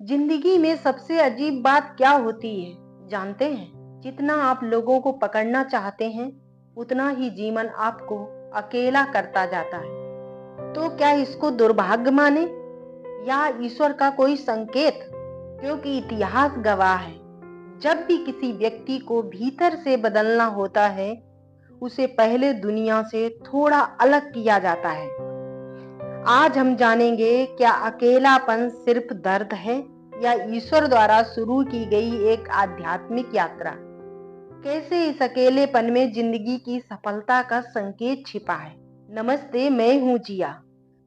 जिंदगी में सबसे अजीब बात क्या होती है जानते हैं? जितना आप लोगों को पकड़ना चाहते हैं उतना ही जीवन आपको अकेला करता जाता है। तो क्या इसको दुर्भाग्य माने या ईश्वर का कोई संकेत? क्योंकि इतिहास गवाह है, जब भी किसी व्यक्ति को भीतर से बदलना होता है उसे पहले दुनिया से थोड़ा अलग किया जाता है। आज हम जानेंगे क्या अकेलापन सिर्फ दर्द है या ईश्वर द्वारा शुरू की गई एक आध्यात्मिक यात्रा। कैसे इस अकेलेपन में जिंदगी की सफलता का संकेत छिपा है। नमस्ते, मैं हूँ जिया।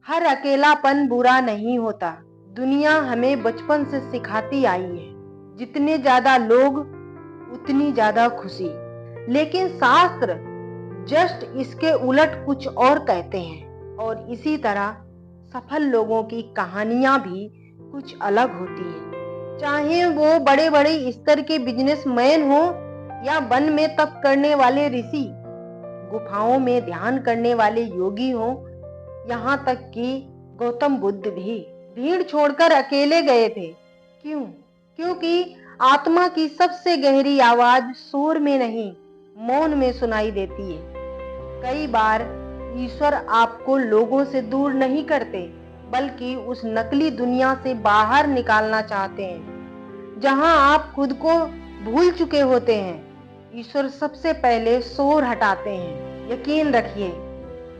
हर अकेलापन बुरा नहीं होता। दुनिया हमें बचपन से सिखाती आई है, जितने ज्यादा लोग उतनी ज्यादा खुशी। लेकिन शास्त्र जस्ट इसके उलट कुछ और कहते हैं। और इसी तरह सफल लोगों की कहानियां भी कुछ अलग होती है। चाहे वो बड़े बड़े स्तर के बिजनेसमैन हो या वन में तप करने वाले ऋषि, गुफाओं में ध्यान करने वाले योगी हो, यहाँ तक कि गौतम बुद्ध भी भीड़ छोड़कर अकेले गए थे। क्यों? क्योंकि आत्मा की सबसे गहरी आवाज शोर में नहीं, मौन में सुनाई देती है। कई बार ईश्वर आपको लोगों से दूर नहीं करते, बल्कि उस नकली दुनिया से बाहर निकालना चाहते हैं जहां आप खुद को भूल चुके होते हैं। ईश्वर सबसे पहले शोर हटाते हैं। यकीन रखिए,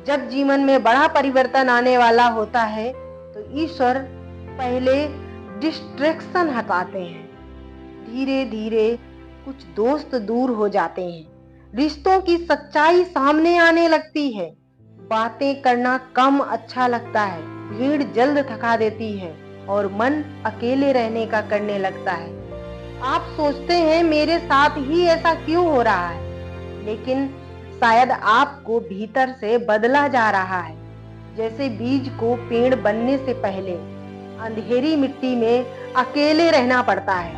जब जीवन में बड़ा परिवर्तन आने वाला होता है तो ईश्वर पहले डिस्ट्रैक्शन हटाते हैं। धीरे धीरे कुछ दोस्त दूर हो जाते हैं, रिश्तों की सच्चाई सामने आने लगती है, बातें करना कम अच्छा लगता है, भीड़ जल्द थका देती है और मन अकेले रहने का करने लगता है। आप सोचते हैं मेरे साथ ही ऐसा क्यों हो रहा है, लेकिन शायद आपको भीतर से बदला जा रहा है। जैसे बीज को पेड़ बनने से पहले अंधेरी मिट्टी में अकेले रहना पड़ता है,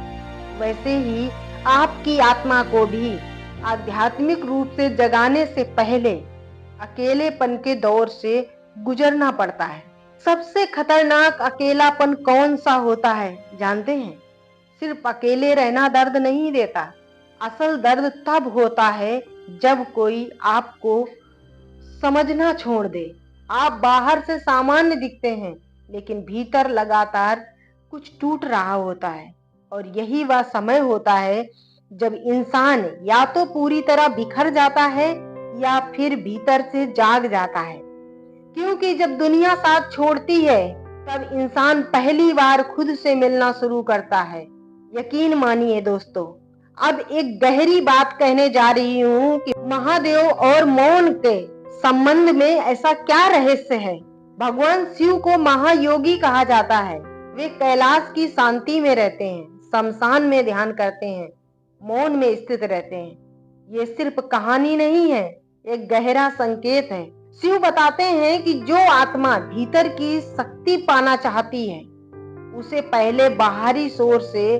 वैसे ही आपकी आत्मा को भी आध्यात्मिक रूप से जगाने से पहले अकेलेपन के दौर से गुजरना पड़ता है। सबसे खतरनाक अकेलापन कौन सा होता है जानते हैं? सिर्फ अकेले रहना दर्द नहीं देता। असल दर्द तब होता है जब कोई आपको समझना छोड़ दे। आप बाहर से सामान्य दिखते हैं, लेकिन भीतर लगातार कुछ टूट रहा होता है। और यही वह समय होता है जब इंसान या तो पूरी तरह बिखर जाता है या फिर भीतर से जाग जाता है। क्योंकि जब दुनिया साथ छोड़ती है तब इंसान पहली बार खुद से मिलना शुरू करता है। यकीन मानिए दोस्तों, अब एक गहरी बात कहने जा रही हूँ कि महादेव और मौन के संबंध में ऐसा क्या रहस्य है। भगवान शिव को महायोगी कहा जाता है। वे कैलाश की शांति में रहते हैं, शमशान में ध्यान करते हैं, मौन में स्थित रहते हैं। ये सिर्फ कहानी नहीं है, एक गहरा संकेत है। शिव बताते हैं कि जो आत्मा भीतर की शक्ति पाना चाहती है उसे पहले बाहरी शोर से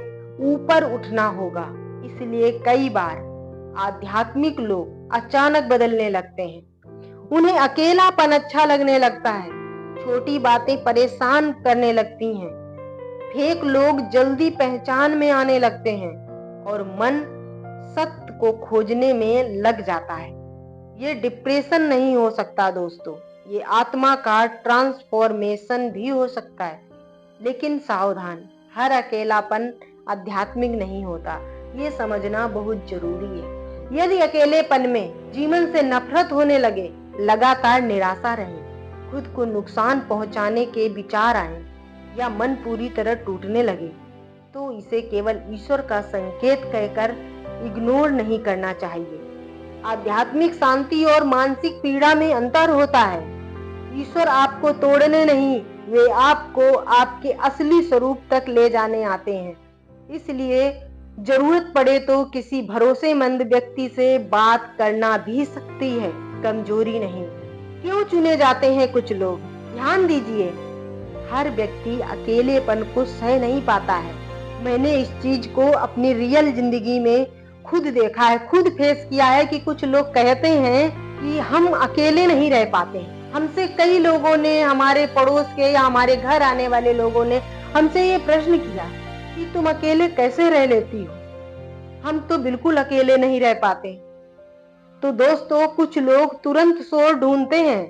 ऊपर उठना होगा। इसलिए कई बार आध्यात्मिक लोग अचानक बदलने लगते हैं। उन्हें अकेलापन अच्छा लगने लगता है, छोटी बातें परेशान करने लगती हैं, फेक लोग जल्दी पहचान में आने लगते हैं और मन सत्य को खोजने में लग जाता है। ये डिप्रेशन नहीं हो सकता दोस्तों, ये आत्मा का ट्रांसफॉर्मेशन भी हो सकता है। लेकिन सावधान, हर अकेलापन आध्यात्मिक नहीं होता, ये समझना बहुत जरूरी है। यदि अकेलेपन में जीवन से नफरत होने लगे, लगातार निराशा रहे, खुद को नुकसान पहुंचाने के विचार आए या मन पूरी तरह टूटने लगे, तो इसे केवल ईश्वर का संकेत कहकर इग्नोर नहीं करना चाहिए। आध्यात्मिक शांति और मानसिक पीड़ा में अंतर होता है। ईश्वर आपको तोड़ने नहीं, वे आपको आपके असली स्वरूप तक ले जाने आते हैं। इसलिए जरूरत पड़े तो किसी भरोसेमंद व्यक्ति से बात करना भी शक्ति है, कमजोरी नहीं। क्यों चुने जाते हैं कुछ लोग? ध्यान दीजिए, हर व्यक्ति अकेलेपन को सह नहीं पाता है। मैंने इस चीज को अपनी रियल जिंदगी में खुद देखा है, खुद फेस किया है कि कुछ लोग कहते हैं कि हम अकेले नहीं रह पाते। हमसे कई लोगों ने, हमारे पड़ोस के या हमारे घर आने वाले लोगों ने हमसे ये प्रश्न किया कि तुम अकेले कैसे रह लेती हो? हम तो बिल्कुल अकेले नहीं रह पाते। तो दोस्तों, कुछ लोग तुरंत शोर ढूंढते हैं,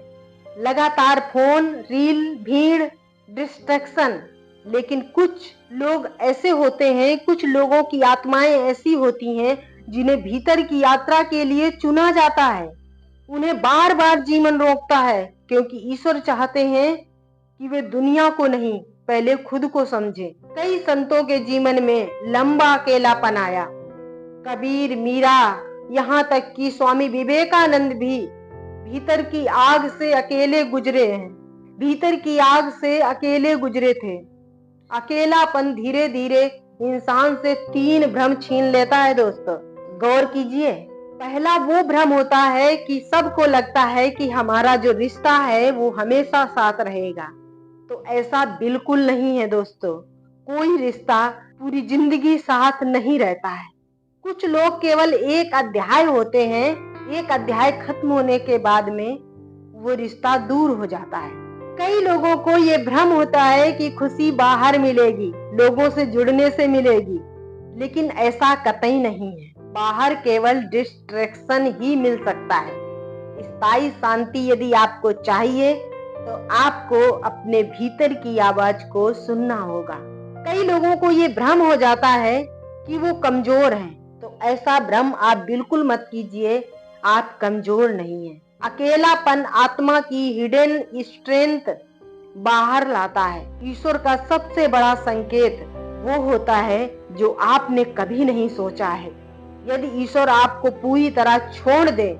लगातार फोन, रील, भीड़, डिस्ट्रैक्शन। लेकिन कुछ लोग ऐसे होते हैं, कुछ लोगों की आत्माएं ऐसी होती हैं जिन्हें भीतर की यात्रा के लिए चुना जाता है। उन्हें बार बार जीवन रोकता है, क्योंकि ईश्वर चाहते हैं कि वे दुनिया को नहीं, पहले खुद को समझे। कई संतों के जीवन में लंबा अकेलापन आया। कबीर, मीरा, यहाँ तक कि स्वामी विवेकानंद भी भीतर की आग से अकेले गुजरे हैं। भीतर की आग से अकेले गुजरे थे। अकेलापन धीरे धीरे इंसान से 3 भ्रम छीन लेता है दोस्तों। गौर कीजिए। पहला वो भ्रम होता है कि सबको लगता है कि हमारा जो रिश्ता है वो हमेशा साथ रहेगा। तो ऐसा बिल्कुल नहीं है दोस्तों। कोई रिश्ता पूरी जिंदगी साथ नहीं रहता है। कुछ लोग केवल एक अध्याय होते हैं। एक अध्याय खत्म होने के बाद में वो रिश्ता दूर हो जाता है। कई लोगों को ये भ्रम होता है कि खुशी बाहर मिलेगी, लोगों से जुड़ने से मिलेगी, लेकिन ऐसा कतई नहीं है। बाहर केवल डिस्ट्रैक्शन ही मिल सकता है। स्थायी शांति यदि आपको चाहिए तो आपको अपने भीतर की आवाज को सुनना होगा। कई लोगों को ये भ्रम हो जाता है कि वो कमजोर हैं। तो ऐसा भ्रम आप बिल्कुल मत कीजिए। आप कमजोर नहीं हैं। अकेलापन आत्मा की हिडन स्ट्रेंथ बाहर लाता है। ईश्वर का सबसे बड़ा संकेत वो होता है जो आपने कभी नहीं सोचा है। यदि ईश्वर आपको पूरी तरह छोड़ दे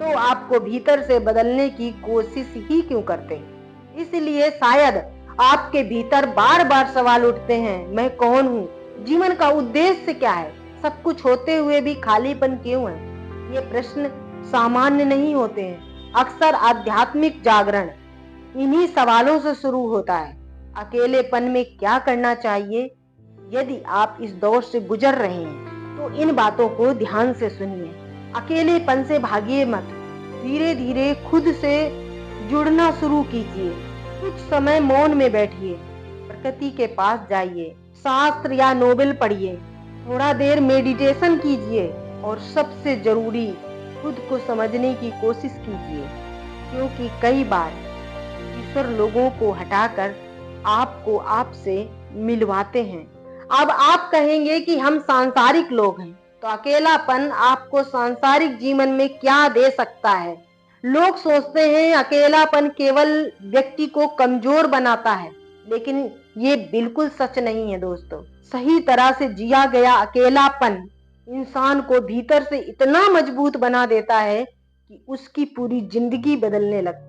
तो आपको भीतर से बदलने की कोशिश ही क्यों करते? इसलिए शायद आपके भीतर बार बार सवाल उठते हैं, मैं कौन हूँ? जीवन का उद्देश्य क्या है? सब कुछ होते हुए भी खालीपन क्यों है? ये प्रश्न सामान्य नहीं होते हैं। अक्सर आध्यात्मिक जागरण इन्हीं सवालों से शुरू होता है। अकेलेपन में क्या करना चाहिए? यदि आप इस दौर से गुजर रहे हैं तो इन बातों को ध्यान से सुनिए। अकेलेपन से भागिए मत। धीरे धीरे खुद से जुड़ना शुरू कीजिए। कुछ समय मौन में बैठिए, प्रकृति के पास जाइए, शास्त्र या नोवेल पढ़िए, थोड़ा देर मेडिटेशन कीजिए और सबसे जरूरी खुद को समझने की कोशिश कीजिए। क्योंकि कई बार ईश्वर लोगों को हटाकर आपको आपसे मिलवाते हैं। अब आप कहेंगे कि हम सांसारिक लोग हैं, तो अकेलापन आपको सांसारिक जीवन में क्या दे सकता है? लोग सोचते हैं अकेलापन केवल व्यक्ति को कमजोर बनाता है, लेकिन ये बिल्कुल सच नहीं है दोस्तों। सही तरह से जिया गया अकेलापन इंसान को भीतर से इतना मजबूत बना देता है कि उसकी पूरी जिंदगी बदलने लगती है।